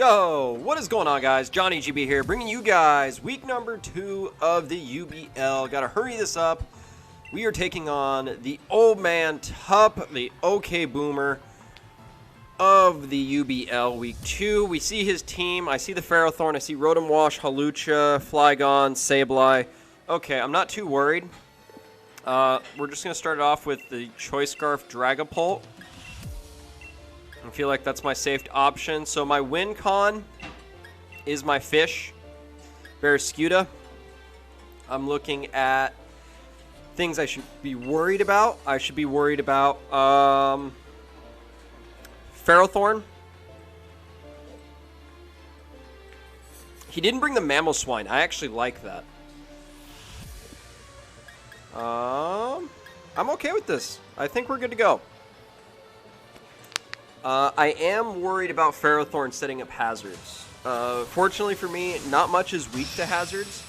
Yo, what is going on, guys? Johnny GB here, bringing you guys week number 2 of the UBL. Gotta hurry this up. We are taking on the OldManTup, the OK Boomer of the UBL week 2. We see his team. I see the Ferrothorn. I see Rotom Wash, Halucha, Flygon, Sableye. Okay, I'm not too worried. We're just gonna start it off with the Choice Scarf Dragapult. I feel like that's my safe option. So my win con is my fish, Barraskewda. I'm looking at things I should be worried about. I should be worried about Ferrothorn. He didn't bring the Mamoswine. I actually like that. I'm okay with this. I think we're good to go. I am worried about Ferrothorn setting up hazards. Fortunately for me, not much is weak to hazards.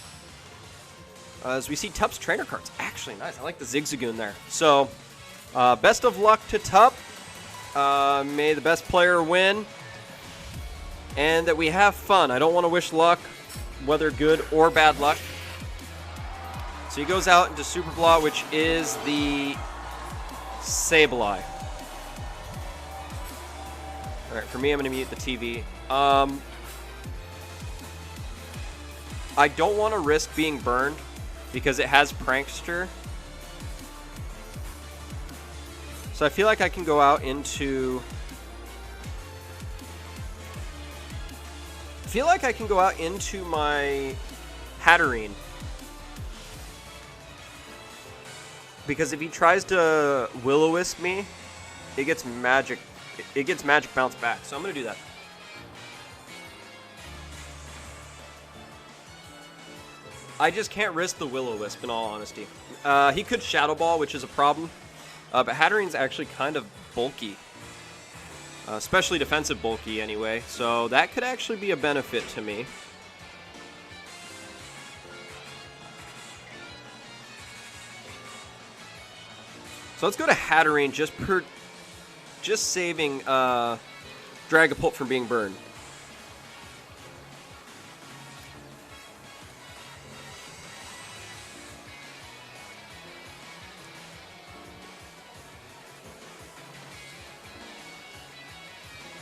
As we see Tup's trainer cards. Actually, nice. I like the Zigzagoon there. So, best of luck to Tup. May the best player win. And that we have fun. I don't want to wish luck, whether good or bad luck. So he goes out into Super Blah, which is the Sableye. Alright, for me, I'm going to mute the TV. I don't want to risk being burned because it has Prankster. So I feel like I can go out into... my Hatterene. Because if he tries to Will-O-Wisp me, it gets magic. It gets magic bounce back, so I'm going to do that. I just can't risk the Will-O-Wisp, in all honesty. He could Shadow Ball, which is a problem. But Hatterene's actually kind of bulky. Especially defensive bulky, anyway. So that could actually be a benefit to me. So let's go to Hatterene just saving Dragapult from being burned.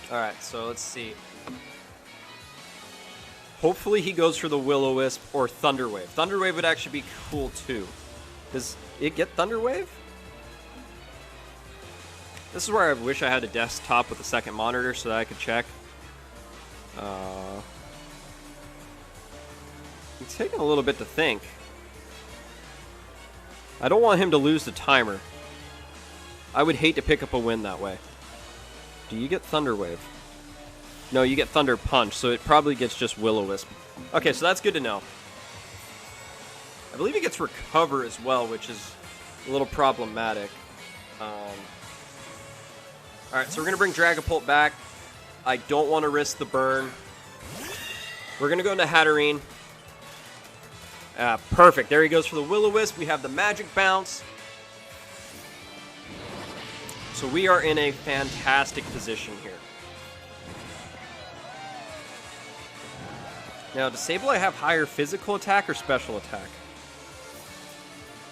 Alright, so let's see. Hopefully he goes for the Will-O-Wisp or Thunder Wave. Thunder Wave would actually be cool too. Does it get Thunder Wave? This is where I wish I had a desktop with a second monitor so that I could check. It's taking a little bit to think. I don't want him to lose the timer. I would hate to pick up a win that way. Do you get Thunder Wave? No, you get Thunder Punch, so it probably gets just Will-O-Wisp. Okay, so that's good to know. I believe it gets Recover as well, which is a little problematic. Alright, so we're going to bring Dragapult back. I don't want to risk the burn. We're going to go into Hatterene. Perfect. There he goes for the Will-O-Wisp. We have the Magic Bounce. So we are in a fantastic position here. Now, does Sableye have higher physical attack or special attack?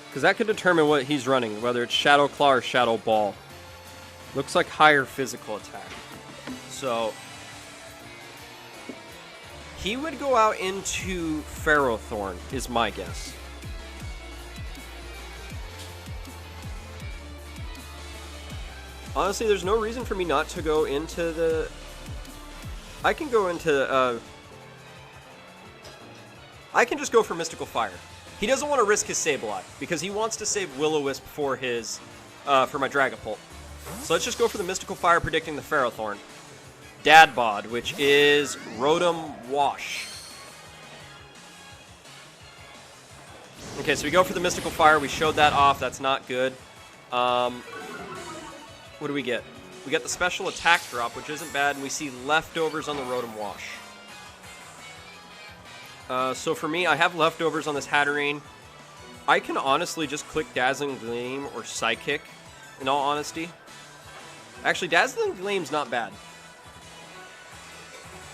Because that could determine what he's running, whether it's Shadow Claw or Shadow Ball. Looks like higher physical attack. So he would go out into Ferrothorn, is my guess. Honestly, there's no reason for me not to go into the... I can go into... I can just go for Mystical Fire. He doesn't want to risk his Sableye because he wants to save Will-O-Wisp for his... for my Dragapult. So let's just go for the Mystical Fire, predicting the Ferrothorn. Dad Bod, which is Rotom Wash. Okay, so we go for the Mystical Fire. We showed that off. That's not good. What do we get? We get the Special Attack drop, which isn't bad, and we see leftovers on the Rotom Wash. So for me, I have leftovers on this Hatterene. I can honestly just click Dazzling Gleam or Psychic, in all honesty. Actually, Dazzling Gleam's not bad.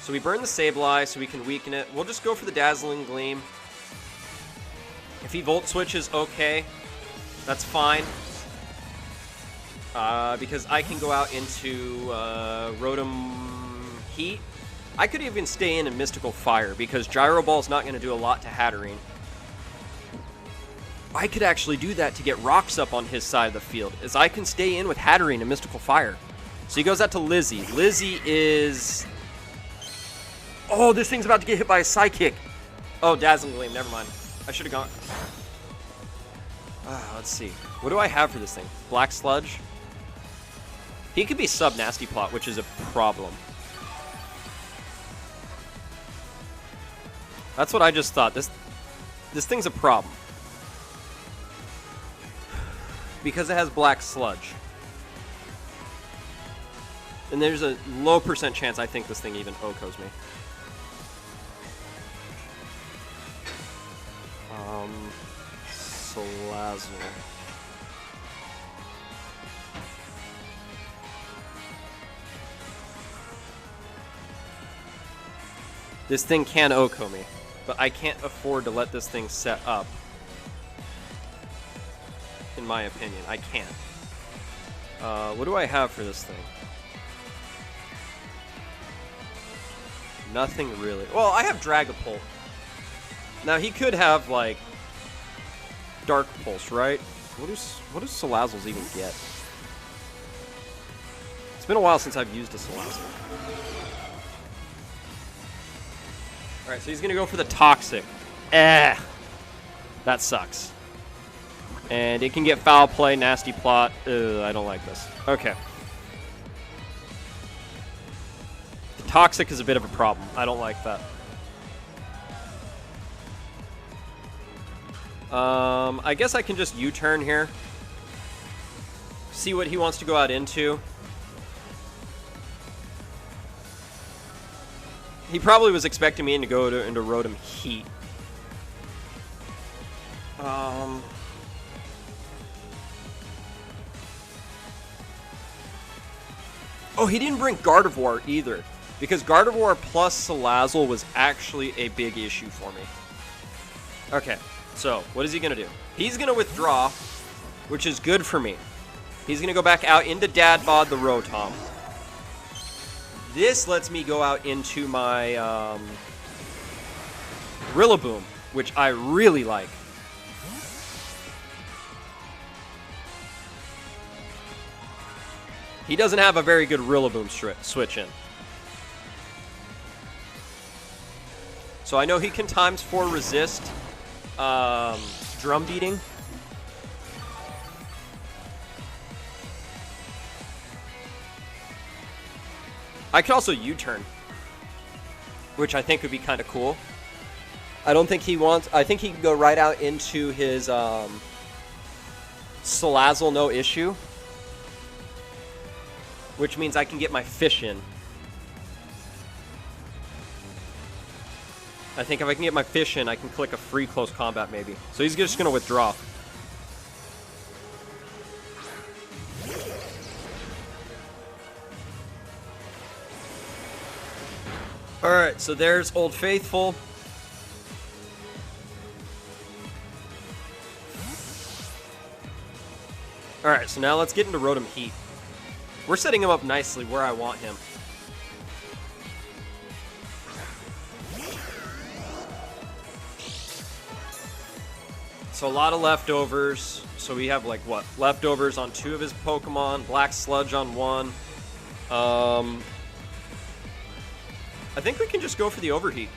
So we burn the Sableye so we can weaken it. We'll just go for the Dazzling Gleam. If he Volt Switches, okay. That's fine. Because I can go out into Rotom Heat. I could even stay in Mystical Fire because Gyro Ball's not going to do a lot to Hatterene. I could actually do that to get rocks up on his side of the field, as I can stay in with Hatterene and Mystical Fire. So he goes out to Lizzie. Lizzie is... Oh, this thing's about to get hit by a Psychic. Oh, Dazzling Gleam, never mind. I should have gone... let's see. What do I have for this thing? Black Sludge? He could be sub-Nasty Plot, which is a problem. That's what I just thought. This thing's a problem. Because it has Black Sludge. And there's a low % chance I think this thing even OHKOs me. Salazzle. This thing can OHKO me, but I can't afford to let this thing set up. In my opinion, I can't. What do I have for this thing? Nothing really. Well, I have Dragapult. Now, he could have, like, Dark Pulse, right? What does Salazzles even get? It's been a while since I've used a Salazzle. Alright, so he's going to go for the Toxic. That sucks. And it can get Foul Play, Nasty Plot. I don't like this. Okay. The Toxic is a bit of a problem. I don't like that. I guess I can just U-turn here. See what he wants to go out into. He probably was expecting me to go into Rotom Heat. Oh, he didn't bring Gardevoir either. Because Gardevoir plus Salazzle was actually a big issue for me. Okay, so what is he going to do? He's going to withdraw, which is good for me. He's going to go back out into Dad Bod the Rotom. This lets me go out into my Rillaboom, which I really like. He doesn't have a very good Rillaboom switch in. So I know he can ×4 resist Drum Beating. I could also U-turn, which I think would be kind of cool. I don't think he wants... I think he can go right out into his Salazzle, no issue. Which means I can get my fish in. I think if I can get my fish in, I can click a free close combat maybe. So he's just going to withdraw. Alright, so there's Old Faithful. Alright, so now let's get into Rotom Heat. We're setting him up nicely where I want him. So a lot of leftovers. So we have like what? Leftovers on 2 of his Pokemon, Black Sludge on 1. I think we can just go for the Overheat.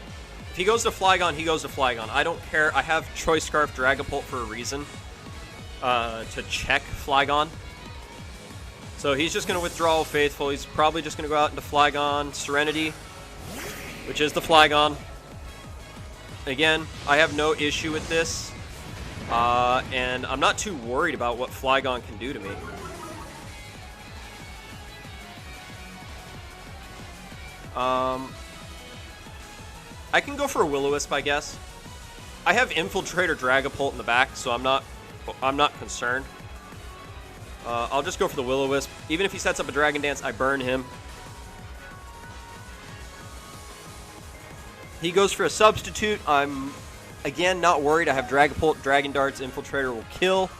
If he goes to Flygon, he goes to Flygon. I don't care. I have Choice Scarf Dragapult for a reason. To check Flygon. So he's just going to withdraw Faithful. He's probably just going to go out into Flygon. Serenity, which is the Flygon. Again, I have no issue with this. And I'm not too worried about what Flygon can do to me. I can go for a Will-O-Wisp, I guess. I have Infiltrator Dragapult in the back, so I'm not concerned. I'll just go for the Will-O-Wisp. Even if he sets up a Dragon Dance, I burn him. He goes for a substitute. I'm, again, not worried. I have Dragapult, Dragon Darts, Infiltrator will kill,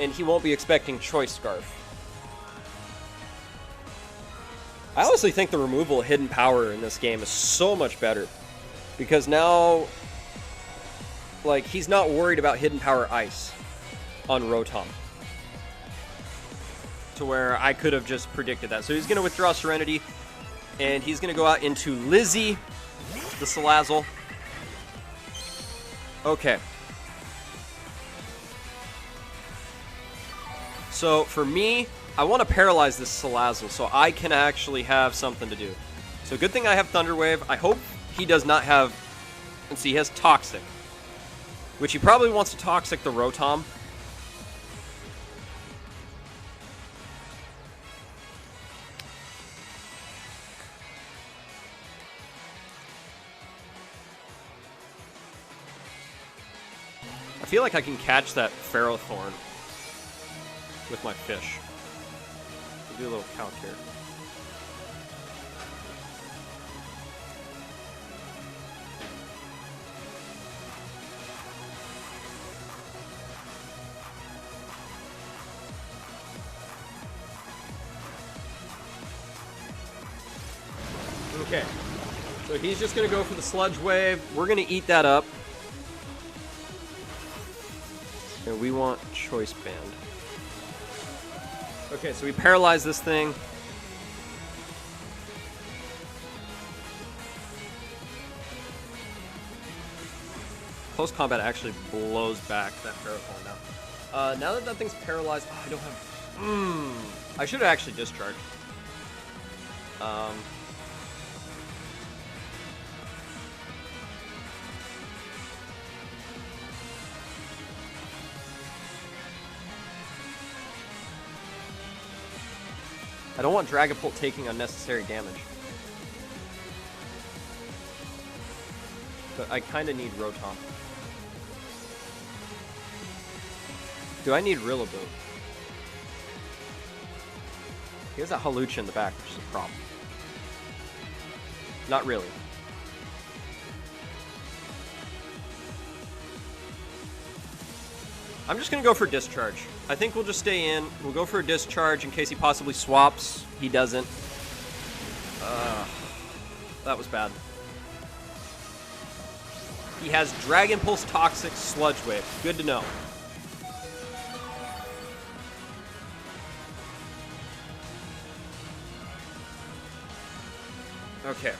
and he won't be expecting Choice Scarf. I honestly think the removal of Hidden Power in this game is so much better, because now, like, he's not worried about Hidden Power Ice on Rotom, to where I could have just predicted that. So he's going to withdraw Serenity, and he's going to go out into Lizzie, the Salazzle. Okay. So for me, I want to paralyze this Salazzle so I can actually have something to do. So good thing I have Thunder Wave. I hope he does not have... Let's see, he has Toxic, which he probably wants to Toxic the Rotom. I feel like I can catch that Ferrothorn with my fish. I'll do a little calc here. Okay, so he's just going to go for the Sludge Wave. We're going to eat that up. And we want Choice Band. Okay, so we paralyze this thing. Close combat actually blows back that Ferrothorn now. Now that that thing's paralyzed, oh, I don't have... I should have actually discharged. I don't want Dragapult taking unnecessary damage. But I kind of need Rotom. Do I need Rillaboom? He has that Hawlucha in the back, which is a problem. Not really. I'm just going to go for Discharge. I think we'll just stay in. We'll go for a Discharge in case he possibly swaps. He doesn't. That was bad. He has Dragon Pulse, Toxic, Sludge Wave. Good to know. Okay.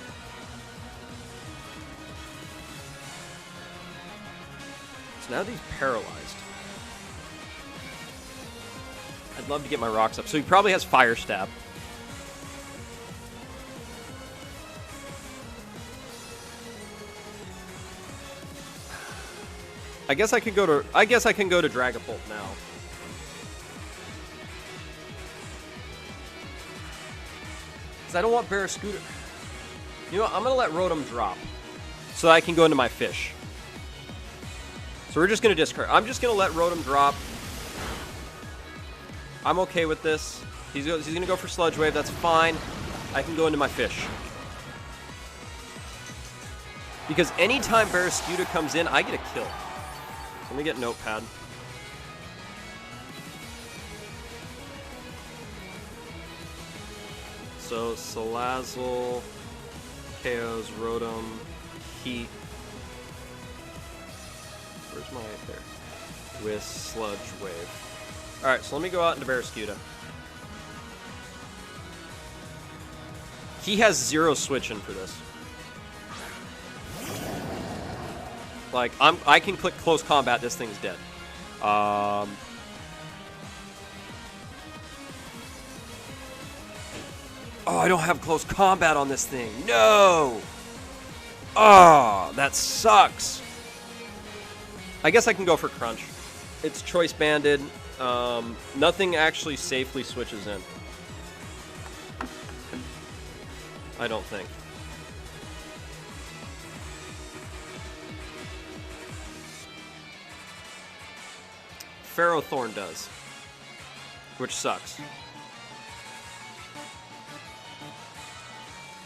So now that he's paralyzed, I'd love to get my rocks up. So he probably has Fire Stab. I guess I can go to Dragapult now. Because I don't want Barraskewda. You know what? I'm going to let Rotom drop so that I can go into my fish. So we're just going to discard. I'm just going to let Rotom drop. I'm okay with this. He's going to go for Sludge Wave. That's fine. I can go into my fish. Because anytime Barraskewda comes in, I get a kill. Let me get Notepad. So Salazzle, KOs, Rotom, Heat. Where's my there? With Sludge Wave. Alright, so let me go out into Barraskewda. He has 0 switching for this. Like, I can click close combat, this thing's dead. Oh, I don't have close combat on this thing. No! Oh, that sucks. I guess I can go for Crunch. It's choice banded. Nothing actually safely switches in. I don't think. Ferrothorn does, which sucks.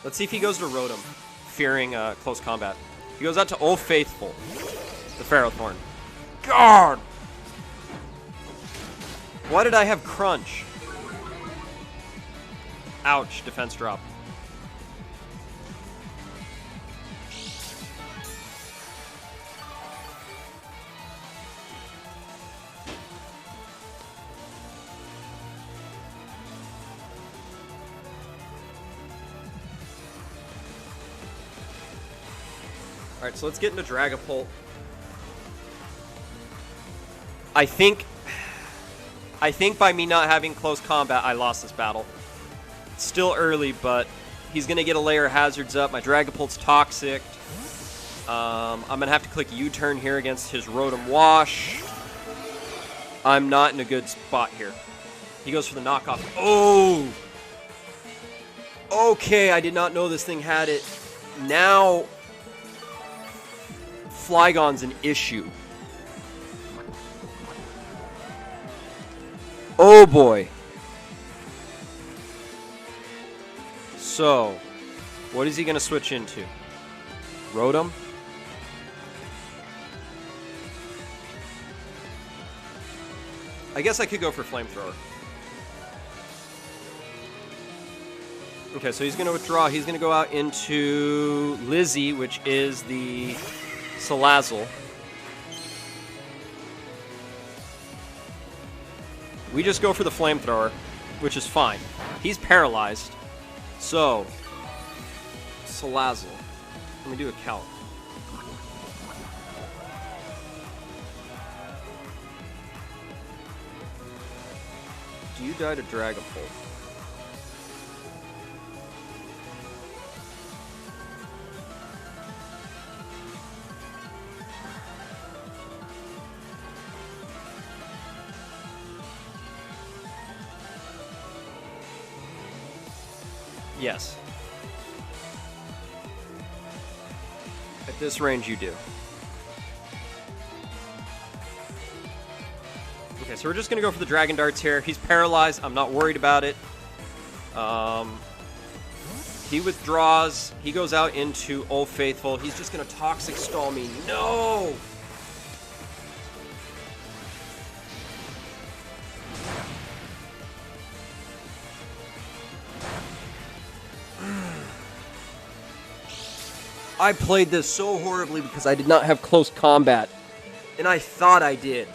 Let's see if he goes to Rotom. fearing close combat. He goes out to Old Faithful, the Ferrothorn. God! Why did I have Crunch? Ouch, defense drop. Alright, so let's get into Dragapult. I think by me not having close combat, I lost this battle. It's still early, but he's going to get a layer of hazards up. My Dragapult's toxic. I'm going to have to click U-turn here against his Rotom Wash. I'm not in a good spot here. He goes for the knockoff. Oh! Okay, I did not know this thing had it. Now, Flygon's an issue. Oh boy. So, what is he going to switch into? Rotom? I guess I could go for Flamethrower. Okay, so he's going to withdraw. He's going to go out into Lizzie, which is the Salazzle. We just go for the Flamethrower, which is fine. He's paralyzed. So, Salazzle. Let me do a calc. Do you die to Dragapult? Yes. At this range, you do. Okay, so we're just going to go for the Dragon Darts here. He's paralyzed. I'm not worried about it. He withdraws. He goes out into Old Faithful. He's just going to Toxic Stall me. No! I played this so horribly because I did not have close combat. And I thought I did.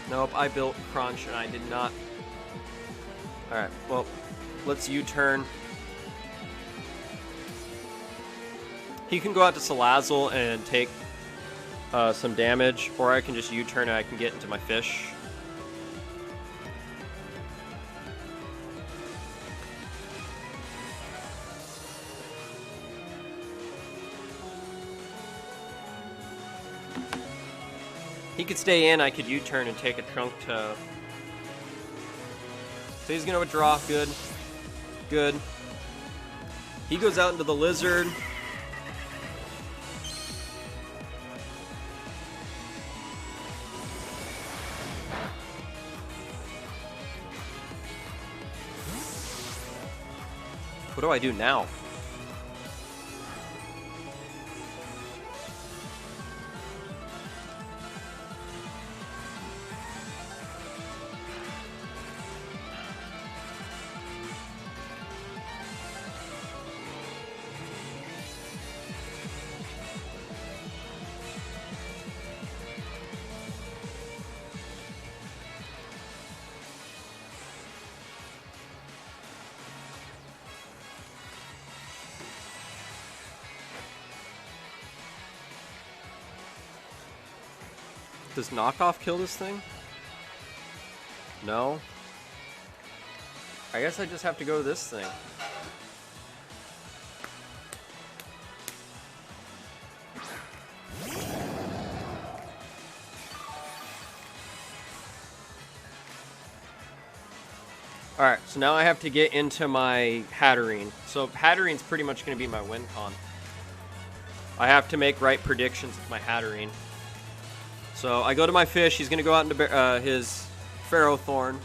Nope, I built Crunch and I did not. Alright, well, let's U-turn. He can go out to Salazzle and take some damage, or I can just U-turn and I can get into my fish. He could stay in, I could U-turn and take a chunk to... So he's going to withdraw. Good. Good. He goes out into the Lizard. What do I do now? Does knockoff kill this thing? No. I guess I just have to go to this thing. Alright, so now I have to get into my Hatterene. So Hatterene's pretty much going to be my win con. I have to make right predictions with my Hatterene. So I go to my fish. He's going to go out into his Ferrothorn.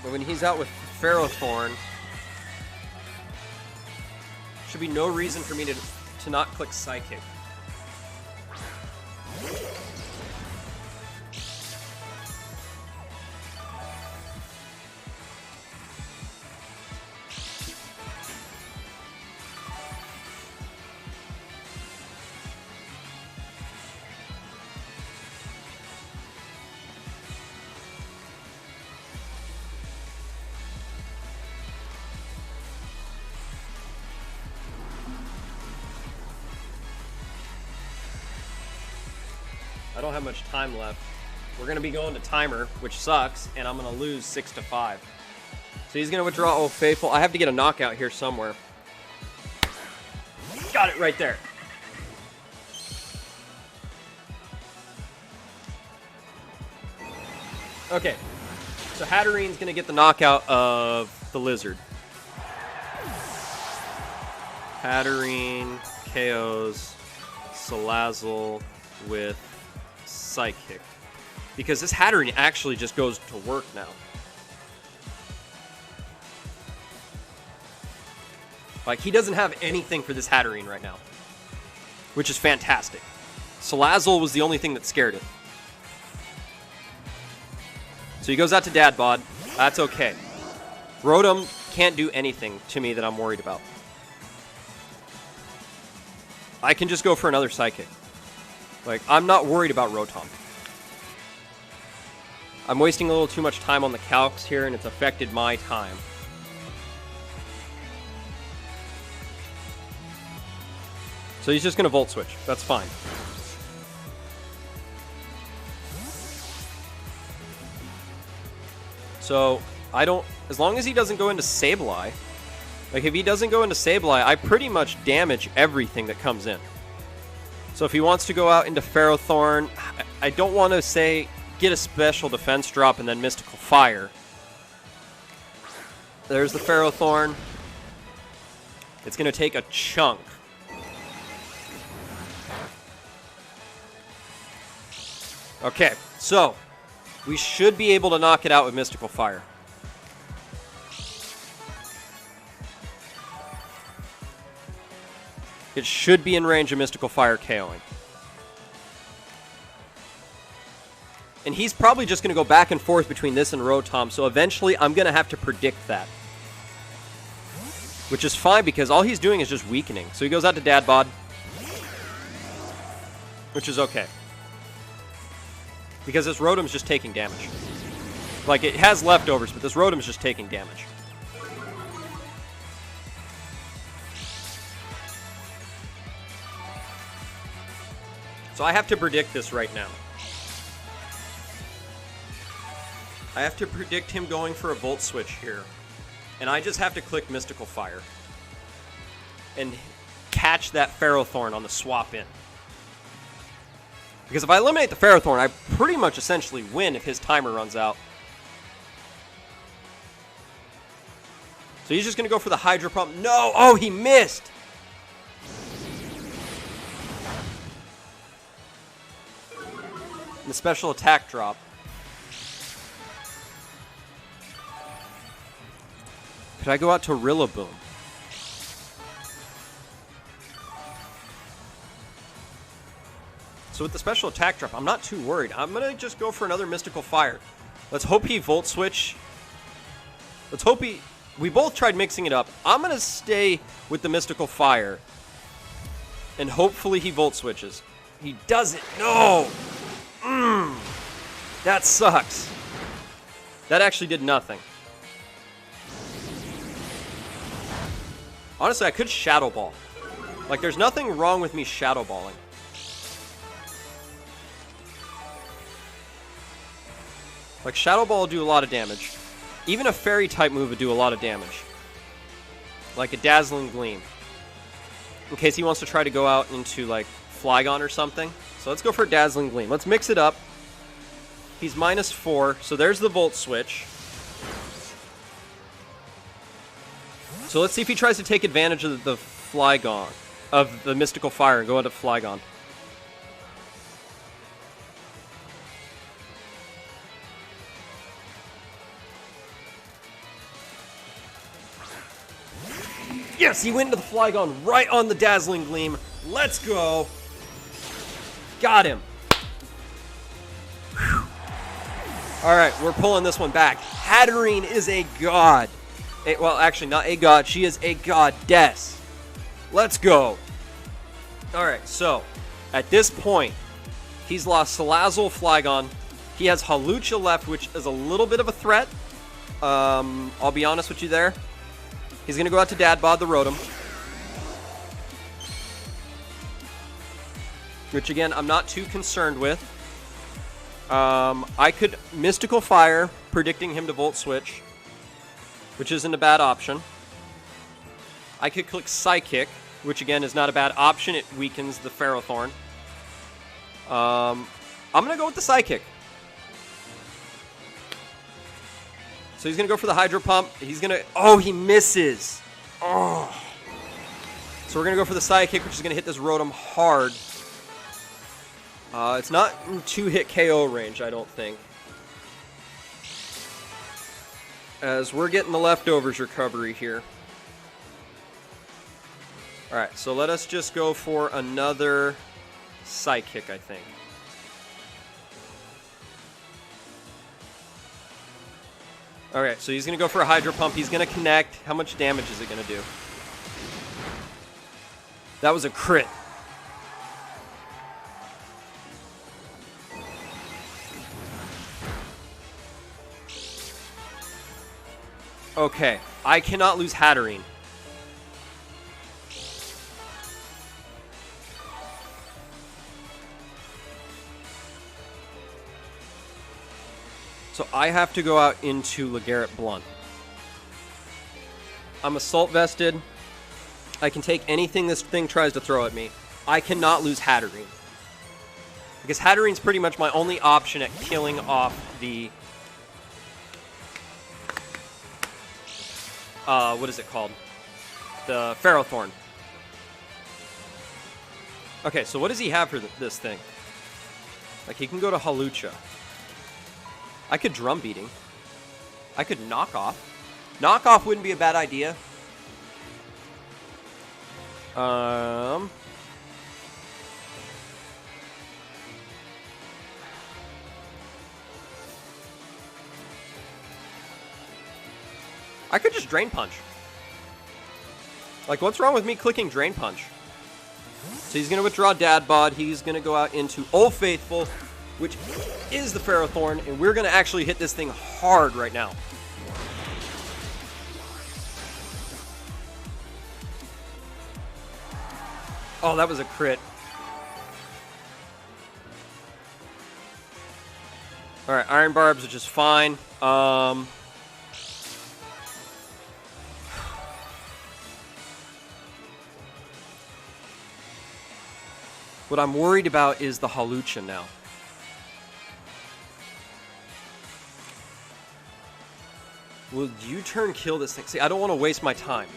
But when he's out with Ferrothorn, should be no reason for me to not click Psychic. I don't have much time left. We're going to be going to timer, which sucks, and I'm going to lose 6-5. So he's going to withdraw Oh Faithful. I have to get a knockout here somewhere. Got it right there. Okay, so Hatterene's going to get the knockout of the Lizard. Hatterene KOs Salazzle with Psychic. Because this Hatterene actually just goes to work now. Like, he doesn't have anything for this Hatterene right now. Which is fantastic. Salazzle was the only thing that scared it. So he goes out to Dad Bod. That's okay. Rotom can't do anything to me that I'm worried about. I can just go for another Psychic. Like, I'm not worried about Rotom. I'm wasting a little too much time on the calcs here, and it's affected my time. So he's just going to Volt Switch. That's fine. So, I don't... As long as he doesn't go into Sableye... Like, if he doesn't go into Sableye, I pretty much damage everything that comes in. So if he wants to go out into Ferrothorn, I don't want to say get a special defense drop and then Mystical Fire. There's the Ferrothorn. It's going to take a chunk. Okay, so we should be able to knock it out with Mystical Fire. It should be in range of Mystical Fire KOing. And he's probably just going to go back and forth between this and Rotom, so eventually I'm going to have to predict that. Which is fine, because all he's doing is just weakening. So he goes out to Dad Bod. Which is okay. Because this Rotom's just taking damage. Like, it has leftovers, but this Rotom's just taking damage. So I have to predict this right now. I have to predict him going for a Volt Switch here. And I just have to click Mystical Fire. And catch that Ferrothorn on the swap in. Because if I eliminate the Ferrothorn, I pretty much essentially win if his timer runs out. So he's just going to go for the Hydro Pump. No! Oh, he missed! The special attack drop. Could I go out to Rillaboom? So with the special attack drop, I'm not too worried. I'm going to just go for another Mystical Fire. Let's hope he Volt Switch. Let's hope he... We both tried mixing it up. I'm going to stay with the Mystical Fire. And hopefully he Volt Switches. He doesn't. No! That sucks. That actually did nothing. Honestly, I could Shadow Ball. Like, there's nothing wrong with me Shadow Balling. Like, Shadow Ball will do a lot of damage. Even a Fairy type move would do a lot of damage. Like a Dazzling Gleam. In case he wants to try to go out into, like, Flygon or something. So let's go for Dazzling Gleam. Let's mix it up. He's -4, so there's the Volt Switch. So let's see if he tries to take advantage of the Flygon, of the Mystical Fire, and go into Flygon. Yes, he went into the Flygon right on the Dazzling Gleam. Let's go. Got him. Whew. All right, we're pulling this one back. Hatterene is a god. Well, actually, not a god. She is a goddess. Let's go. All right, so at this point, he's lost Salazzle, Flygon. He has Hawlucha left, which is a little bit of a threat. I'll be honest with you there. He's going to go out to Dadbod the Rotom. Which, again, I'm not too concerned with. I could Mystical Fire, predicting him to Volt Switch, which isn't a bad option. I could click Psychic, which, again, is not a bad option. It weakens the Ferrothorn. I'm going to go with the Psychic. So he's going to go for the Hydro Pump. He's going to... Oh, he misses. Oh. So we're going to go for the Psychic, which is going to hit this Rotom hard. It's not in 2-hit KO range, I don't think. As we're getting the leftovers recovery here. Alright, so let us just go for another Psychic, I think. Alright, so he's going to go for a Hydro Pump. He's going to connect. How much damage is it going to do? That was a crit. Okay, I cannot lose Hatterene. So I have to go out into LeGarrette Blunt. I'm Assault Vested. I can take anything this thing tries to throw at me. I cannot lose Hatterene. Because Hatterene's pretty much my only option at killing off the... what is it called? The Ferrothorn. Okay, so what does he have for this thing? Like, he can go to Hawlucha. I could Drum Beating. I could Knock Off. Knock Off wouldn't be a bad idea. I could just Drain Punch. Like, what's wrong with me clicking Drain Punch? So he's going to withdraw Dadbod. He's going to go out into Old Faithful, which is the Ferrothorn, and we're going to actually hit this thing hard right now. Oh, that was a crit. Alright, Iron Barbs, which is fine. What I'm worried about is the Hawlucha now. Will U-turn kill this thing? See, I don't want to waste my time.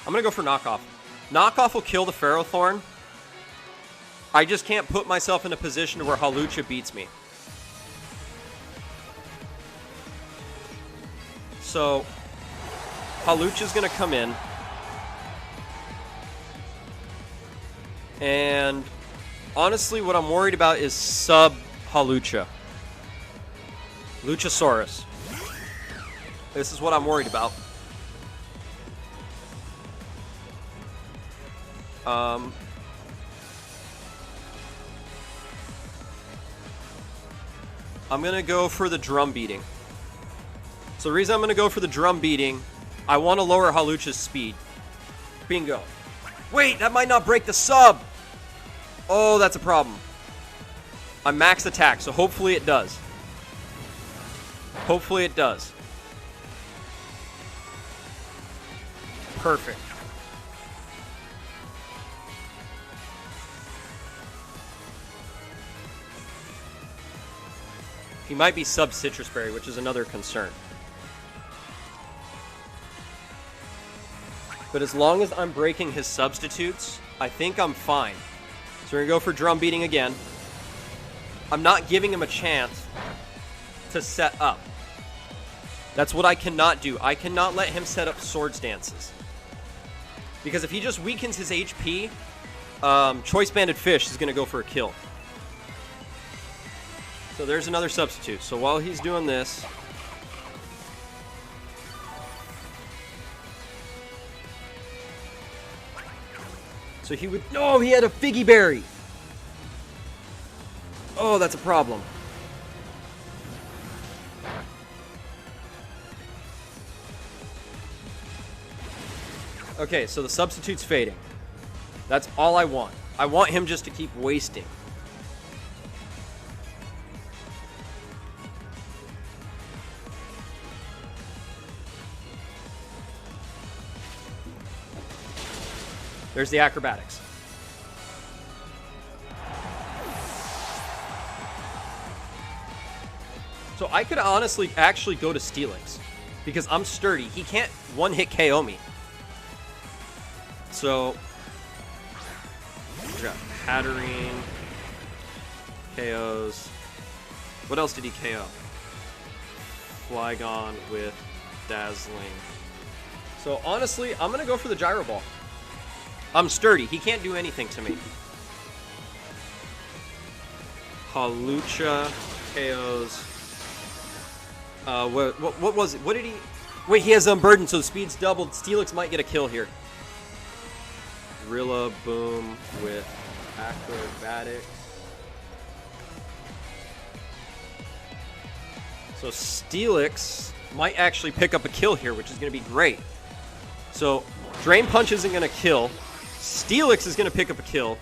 I'm going to go for Knockoff. Knockoff will kill the Ferrothorn. I just can't put myself in a position where Hawlucha beats me. So, Hawlucha's going to come in. And honestly, what I'm worried about is sub-Hawlucha. Luchasaurus. This is what I'm worried about. I'm going to go for the Drum Beating. So the reason I'm going to go for the Drum Beating, I want to lower Hawlucha's speed. Bingo. Wait, that might not break the sub. Oh, that's a problem. I'm max attack, so hopefully it does. Hopefully it does. Perfect. He might be sub-Citrus Berry, which is another concern. But as long as I'm breaking his substitutes, I think I'm fine. So we're going to go for drum beating again. I'm not giving him a chance to set up. That's what I cannot do. I cannot let him set up Swords Dances. Because if he just weakens his HP, Choice Banded Fish is going to go for a kill. So there's another substitute. So while he's doing this... So he would... No, he had a Figgy Berry! Oh, that's a problem. Okay, so the substitute's fading. That's all I want. I want him just to keep wasting. There's the acrobatics. So I could honestly actually go to Steelix because I'm sturdy. He can't one-hit KO me. So we got Pattering, KOs. What else did he KO? Flygon with Dazzling. So honestly, I'm going to go for the Gyro Ball. I'm sturdy. He can't do anything to me. Hawlucha, KOs. What was it? What did he... Wait, he has Unburden, so the speed's doubled. Steelix might get a kill here. Rillaboom with Acrobatics. So Steelix might actually pick up a kill here, which is going to be great. So Drain Punch isn't going to kill. Steelix is going to pick up a kill.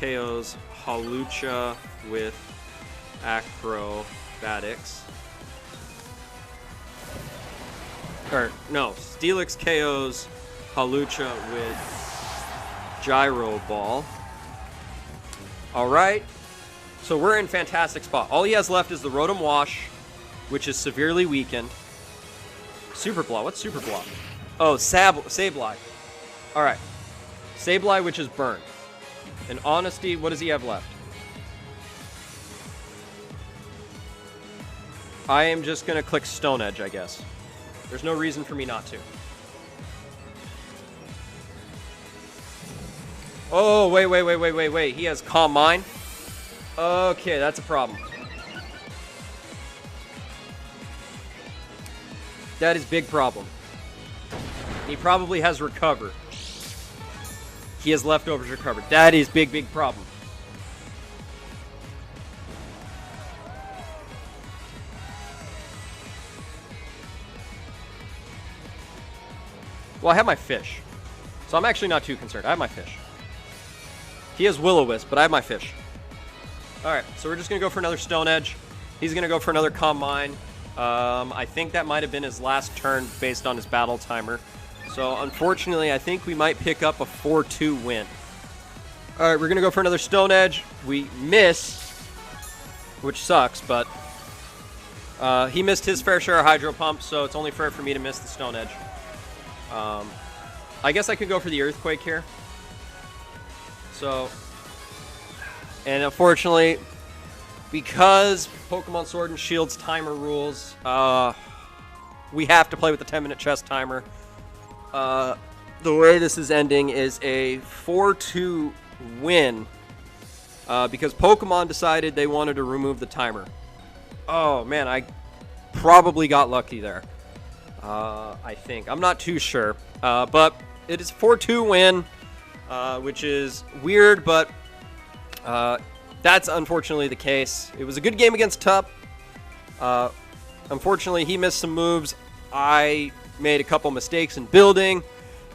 KOs Hawlucha with Acrobatics. Or, no, Steelix KOs Hawlucha with Gyro Ball. Alright. So we're in fantastic spot. All he has left is the Rotom Wash, which is severely weakened. Super Blow. What's Super Blow? Oh, Sableye. Alright. Sableye, which is Burn. And Honesty, what does he have left? I am just going to click Stone Edge, I guess. There's no reason for me not to. Oh, wait. He has Calm Mind. Okay, that's a problem. That is big problem. He probably has Recover. He has Leftovers recovered. That is big problem. Well, I have my fish. So I'm actually not too concerned. I have my fish. He has Will-O-Wisp, but I have my fish. Alright, so we're just going to go for another Stone Edge. He's going to go for another Calm Mind. I think that might have been his last turn based on his battle timer. So, unfortunately, I think we might pick up a 4-2 win. Alright, we're going to go for another Stone Edge. We miss, which sucks, but he missed his fair share of Hydro Pump, so it's only fair for me to miss the Stone Edge. I guess I could go for the Earthquake here. So, and unfortunately, because Pokemon Sword and Shield's timer rules, we have to play with the 10-minute chess timer. The way this is ending is a 4-2 win because Pokemon decided they wanted to remove the timer. Oh, man, I probably got lucky there. I think. I'm not too sure. But it is a 4-2 win, which is weird, but that's unfortunately the case. It was a good game against Tup. Unfortunately, he missed some moves. I made a couple mistakes in building.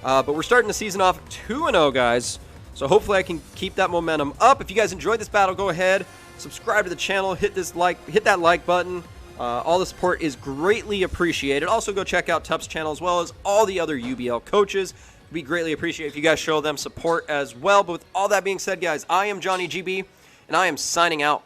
But we're starting the season off 2-0, guys. So hopefully I can keep that momentum up. If you guys enjoyed this battle, go ahead, subscribe to the channel, hit that like button. All the support is greatly appreciated. Also, go check out Tup's channel as well as all the other UBL coaches. We greatly appreciate if you guys show them support as well. But with all that being said, guys, I am Johnny GB, and I am signing out.